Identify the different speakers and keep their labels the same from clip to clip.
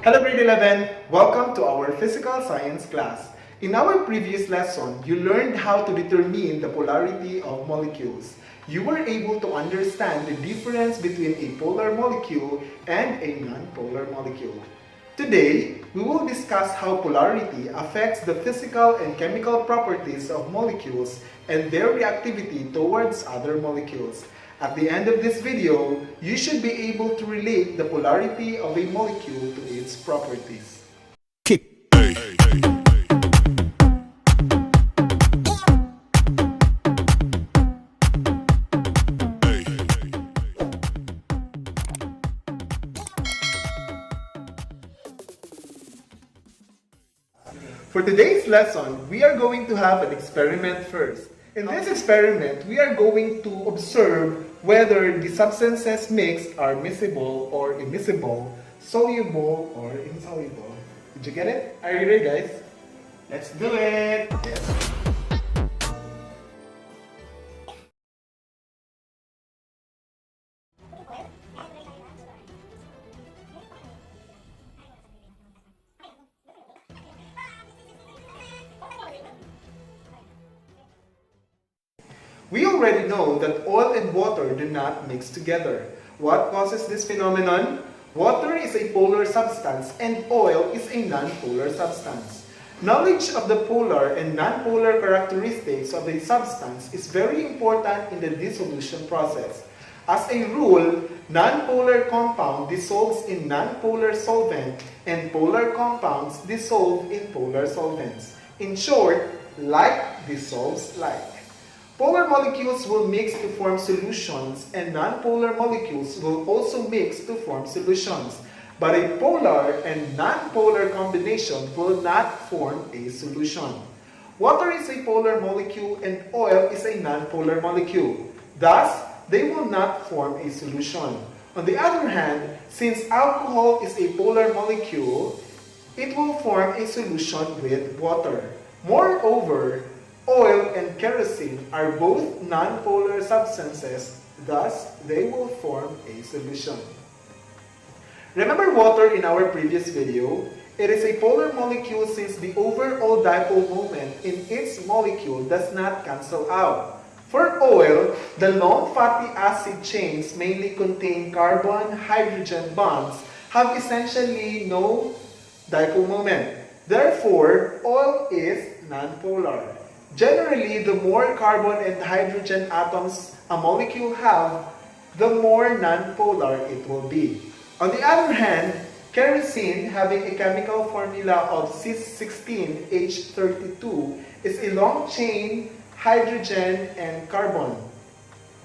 Speaker 1: Hello grade 11! Welcome to our physical science class. In our previous lesson, you learned how to determine the polarity of molecules. You were able to understand the difference between a polar molecule and a non-polar molecule. Today, we will discuss how polarity affects the physical and chemical properties of molecules and their reactivity towards other molecules. At the end of this video, you should be able to relate the polarity of a molecule to its properties. For today's lesson, we are going to have an experiment first. In this experiment, we are going to observe whether the substances mixed are miscible or immiscible, soluble or insoluble. Did you get it? Are you ready, guys? Let's do it! Yes. We already know that oil and water do not mix together. What causes this phenomenon? Water is a polar substance and oil is a non-polar substance. Knowledge of the polar and non-polar characteristics of a substance is very important in the dissolution process. As a rule, non-polar compound dissolves in non-polar solvent and polar compounds dissolve in polar solvents. In short, like dissolves like. Polar molecules will mix to form solutions and non-polar molecules will also mix to form solutions. But a polar and non-polar combination will not form a solution. Water is a polar molecule and oil is a non-polar molecule. Thus, they will not form a solution. On the other hand, since alcohol is a polar molecule, it will form a solution with water. Moreover, oil and kerosene are both non-polar substances, thus they will form a solution. Remember water in our previous video? It is a polar molecule since the overall dipole moment in its molecule does not cancel out. For oil, the long fatty acid chains mainly contain carbon-hydrogen bonds have essentially no dipole moment. Therefore, oil is non-polar. Generally, the more carbon and hydrogen atoms a molecule have, the more non-polar it will be. On the other hand, kerosene, having a chemical formula of cis16H32, is a long chain hydrogen and carbon.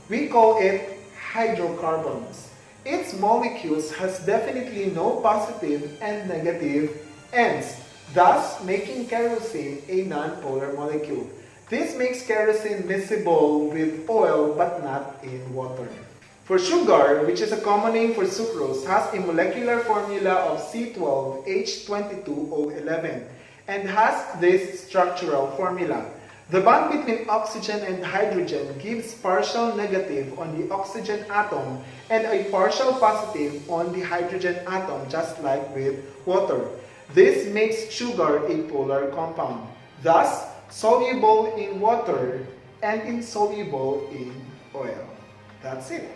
Speaker 1: We call it hydrocarbons. Its molecules has definitely no positive and negative ends, thus making kerosene a non-polar molecule. This makes kerosene miscible with oil but not in water. For sugar, which is a common name for sucrose, has a molecular formula of C12H22O11 and has this structural formula. The bond between oxygen and hydrogen gives partial negative on the oxygen atom and a partial positive on the hydrogen atom, just like with water. This makes sugar a polar compound, thus soluble in water and insoluble in oil. That's it.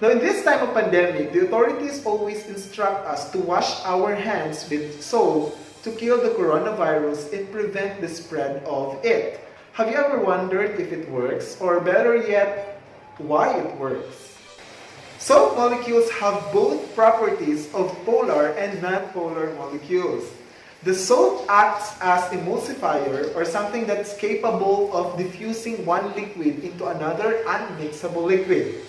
Speaker 1: Now in this time of pandemic, the authorities always instruct us to wash our hands with soap to kill the coronavirus and prevent the spread of it. Have you ever wondered if it works, or better yet, why it works? Soap molecules have both properties of polar and non-polar molecules. The soap acts as emulsifier, or something that's capable of diffusing one liquid into another unmixable liquid.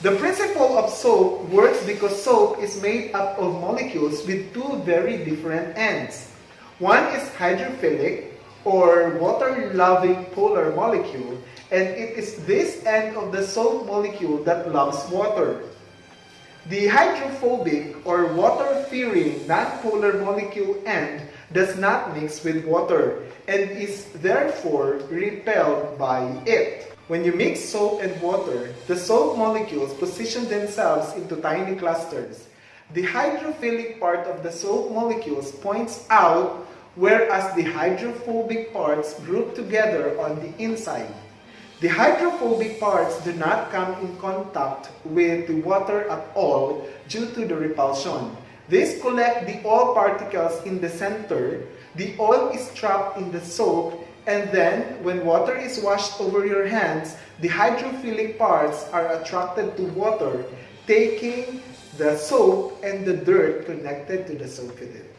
Speaker 1: The principle of soap works because soap is made up of molecules with two very different ends. One is hydrophilic, or water-loving polar molecule, and it is this end of the soap molecule that loves water. The hydrophobic, or water-fearing non-polar molecule end does not mix with water and is therefore repelled by it. When you mix soap and water, the soap molecules position themselves into tiny clusters. The hydrophilic part of the soap molecules points out, whereas the hydrophobic parts group together on the inside. The hydrophobic parts do not come in contact with the water at all due to the repulsion. These collect the oil particles in the center. The oil is trapped in the soap, and then when water is washed over your hands, the hydrophilic parts are attracted to water, taking the soap and the dirt connected to the soap with it.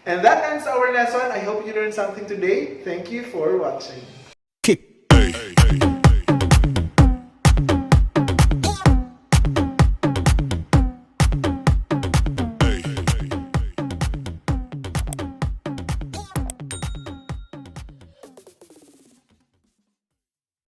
Speaker 1: And that ends our lesson. I hope you learned something today. Thank you for watching.